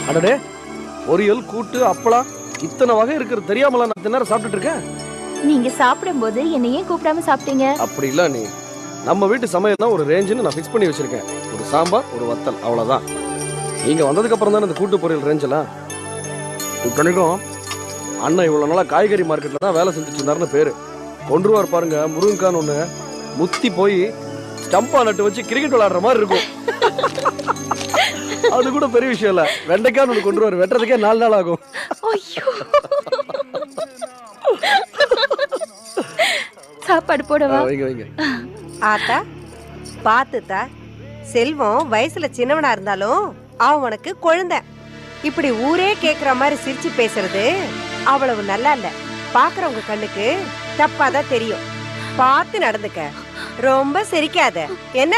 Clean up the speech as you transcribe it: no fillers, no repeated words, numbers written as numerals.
அடடே, பொரியல், கூட்டு, அப்பளம் இத்தனை வகை இருக்கிறது தெரியாமல நான் தின்னற சாப்பிட்டுட்டு இருக்கேன். நீங்க சாப்பிடும்போது என்னை ஏன் கூப்பிடாம சாப்பிட்டீங்க? அப்படி இல்ல நீ. நம்ம வீட்டு சமையல் தான் ஒரு ரேஞ்சுன்னு நான் ஃபிக்ஸ் பண்ணி வச்சிருக்கேன். ஒரு சாம்பார், ஒரு வத்தல், அவ்வளவுதான். நீங்க வந்ததுக்கு அப்புறம் தானே இந்த கூட்டு பொரியல் ரேஞ்செல்லாம். இத்தனைக்கும் அண்ணன் இவ்வளவு நாளா காய்கறி மார்க்கெட்ல தான் வேலை செஞ்சுட்டு இருந்தாருன்னு பேரு. கொன்றுவார் பாருங்க முருங்கக்கான்னு ஒண்ணு முத்தி போய் ஸ்டம்பா நட்டு வச்சு கிரிக்கெட் விளையாடுற மாதிரி இருக்கும். அது கூட பெரிய விஷயம் இல்ல. வெண்டைக்கான்னு ஒண்ணு கொன்றுவார், வெட்டுறதுக்கே 4 நாள் ஆகும். சாப்பாடு போடவா? வைங்க வைங்க. ஆத்தா பாத்துத்தா, செல்வம் வயசுல சின்னவனா இருந்தாலும் அவன் உனக்கு குழந்தை. இப்படி ஊரே கேக்குற மாதிரி சிரிச்சு பேசுறது அவ்வளவு நல்லா இல்ல. பாக்குறவங்க கண்ணுக்கு தப்பாதான் தெரியும். பார்த்து நடந்துக்க, ரொம்ப சிரிக்காத என்ன.